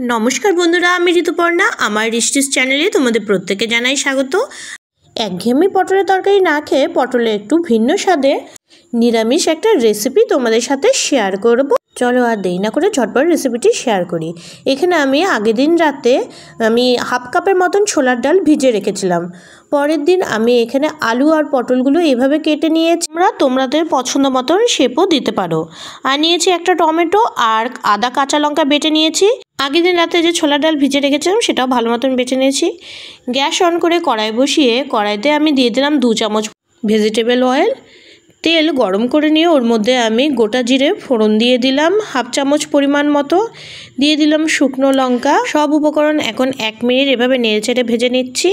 নমস্কার বন্ধুরা, আমি ঋতুপর্ণা। আমার রিস্টিস চ্যানেলে তোমাদের প্রত্যেকে জানাই স্বাগত। একঘেয়েমি পটলের তরকারি না খেয়ে পটলের একটু ভিন্ন স্বাদে নিরামিষ একটা রেসিপি তোমাদের সাথে শেয়ার করব। চলো আর দেরি না করে ঝটপট রেসিপিটি শেয়ার করি। এখানে আমি আগের দিন রাতে হাফ কাপের মতন ছোলার ডাল ভিজে রেখেছিলাম। পরের দিন আমি এখানে আলু আর পটলগুলো এভাবে কেটে নিয়েছি। তোমাদের পছন্দ মতন শেপও দিতে পারো। আর নিয়েছি একটা টমেটো আর আদা কাঁচা লঙ্কা বেটে নিয়েছি। আগের দিন রাতে যে ছোলার ডাল ভিজে রেখেছিলাম সেটাও ভালো মতন বেটে নিয়েছি। গ্যাস অন করে কড়াই বসিয়ে কড়াইতে আমি দিয়ে দিলাম 2 চামচ ভেজিটেবল অয়েল। তেল গরম করে নিয়ে ওর মধ্যে আমি গোটা জিরে ফোড়ন দিয়ে দিলাম হাফ চামচ পরিমাণ মতো, দিয়ে দিলাম শুকনো লঙ্কা। সব উপকরণ এখন 1 মিনিট এভাবে নেড়েচেড়ে ভেজে নিচ্ছি।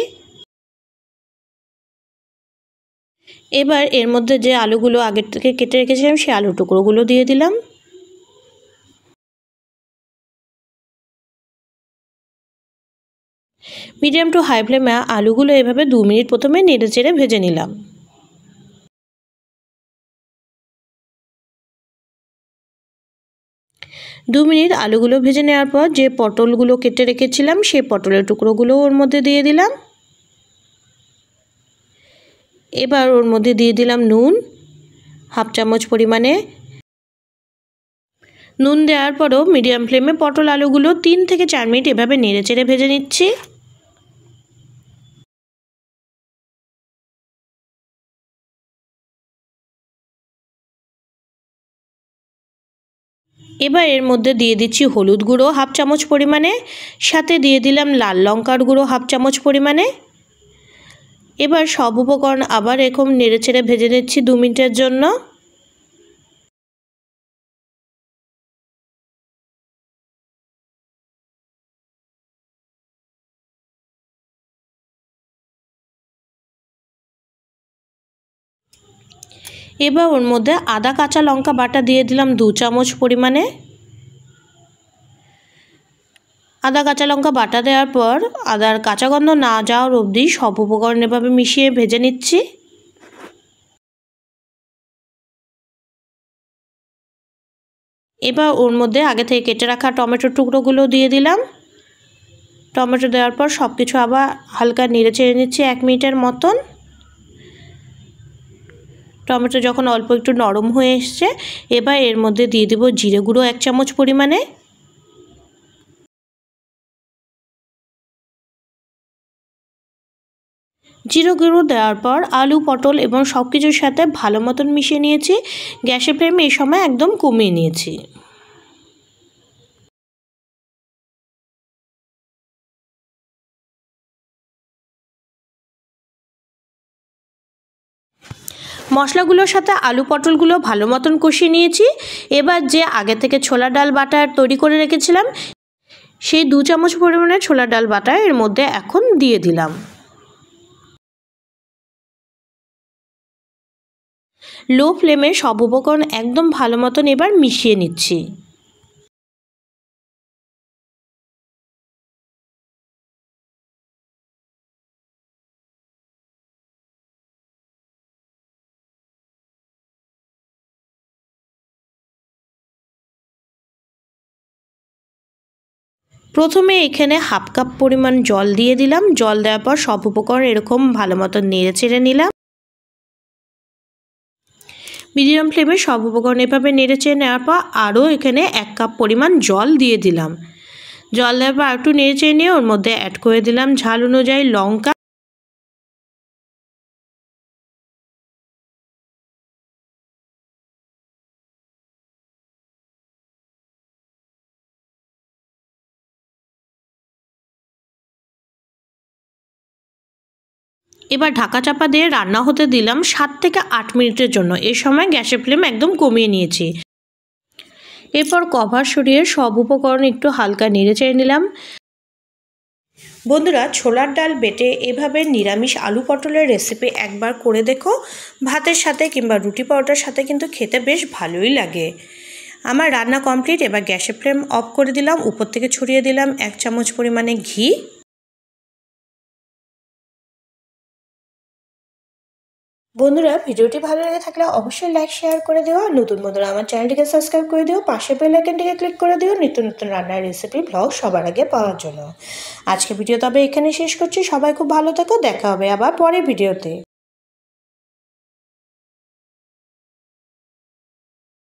এবার এর মধ্যে যে আলুগুলো আগের থেকে কেটে রেখেছিলাম সেই আলুর টুকরোগুলো দিয়ে দিলাম। মিডিয়াম টু হাই ফ্লেমে আলুগুলো এভাবে 2 মিনিট প্রথমে নেড়েচেড়ে ভেজে নিলাম। দু মিনিট আলুগুলো ভেজে নেওয়ার পর যে পটলগুলো কেটে রেখেছিলাম সেই পটলের টুকরোগুলো ওর মধ্যে দিয়ে দিলাম। এবার ওর মধ্যে দিয়ে দিলাম নুন হাফ চামচ পরিমাণে। নুন দেওয়ার পরও মিডিয়াম ফ্লেমে পটল আলুগুলো 3 থেকে 4 মিনিট এভাবে নেড়েচেড়ে ভেজে নিচ্ছি। এবার এর মধ্যে দিয়ে দিচ্ছি হলুদ গুঁড়ো হাফ চামচ পরিমাণে, সাথে দিয়ে দিলাম লাল লঙ্কার গুঁড়ো হাফ চামচ পরিমাণে। এবার সব উপকরণ আবার এরকম নেড়েচেড়ে ভেজে নিচ্ছি 2 মিনিটের জন্য। এবার ওর মধ্যে আদা কাঁচা লঙ্কা বাটা দিয়ে দিলাম 2 চামচ পরিমাণে। আদা কাঁচা লঙ্কা বাটা দেওয়ার পর আদার কাঁচা গন্ধ না যাওয়ার অবধি সব উপকরণ এভাবে মিশিয়ে ভেজে নিচ্ছি। এবার ওর মধ্যে আগে থেকে কেটে রাখা টমেটোর টুকরোগুলো দিয়ে দিলাম। টমেটো দেওয়ার পর সব কিছু আবার হালকা নেড়ে চেড়ে নিচ্ছি 1 মিনিটের মতন। টমেটো যখন অল্প একটু নরম হয়ে এসছে এবার এর মধ্যে দিয়ে দেব জিরে গুঁড়ো 1 চামচ পরিমাণে। জিরে গুঁড়ো দেওয়ার পর আলু পটল এবং সব কিছুর সাথে ভালো মতন মিশিয়ে নিয়েছি। গ্যাসের ফ্লেম এই সময় একদম কমিয়ে নিয়েছি। মশলাগুলোর সাথে আলু পটলগুলো ভালো মতন কষিয়ে নিয়েছি। এবার যে আগে থেকে ছোলা ডাল বাটা তৈরি করে রেখেছিলাম সেই 2 চামচ পরিমাণে ছোলা ডাল বাটা এর মধ্যে এখন দিয়ে দিলাম। লো ফ্লেমে সব উপকরণ একদম ভালো মতন এবার মিশিয়ে নিচ্ছি। প্রথমে এখানে হাফ কাপ পরিমাণ জল দিয়ে দিলাম। জল দেওয়ার পর সব উপকরণ এরকম ভালো মতন নেড়ে চেড়ে নিলাম। মিডিয়াম ফ্লেমে সব উপকরণ এভাবে নেড়ে চেড়ে নেওয়ার পর আরও এখানে 1 কাপ পরিমাণ জল দিয়ে দিলাম। জল দেওয়ার পর একটু নেড়ে চেড়ে নিয়ে ওর মধ্যে অ্যাড করে দিলাম ঝাল অনুযায়ী লঙ্কা। এবার ঢাকা চাপা দিয়ে রান্না হতে দিলাম 7 থেকে 8 মিনিটের জন্য। এই সময় গ্যাসের ফ্লেম একদম কমিয়ে নিয়েছি। এরপর কভার সরিয়ে সব উপকরণ একটু হালকা নেড়ে চেড়ে নিলাম। বন্ধুরা, ছোলার ডাল বেটে এভাবে নিরামিষ আলু পটলের রেসিপি একবার করে দেখো। ভাতের সাথে কিংবা রুটি পরোটার সাথে কিন্তু খেতে বেশ ভালোই লাগে। আমার রান্না কমপ্লিট। এবার গ্যাসের ফ্লেম অফ করে দিলাম। উপর থেকে ছড়িয়ে দিলাম 1 চামচ পরিমাণে ঘি। বন্ধুরা, ভিডিওটি ভালো লেগে থাকলে অবশ্যই লাইক শেয়ার করে দিও। আর নতুন বন্ধুরা আমার চ্যানেলটিকে সাবস্ক্রাইব করে দিও, পাশে বেল আইকনটিকে ক্লিক করে দিও নিত্য নতুন রান্নার রেসিপি ব্লগ সবার আগে পাওয়ার জন্য। আজকে ভিডিও তবে এখানে শেষ করছি। সবাই খুব ভালো থেকো, দেখা হবে আবার পরের ভিডিওতে।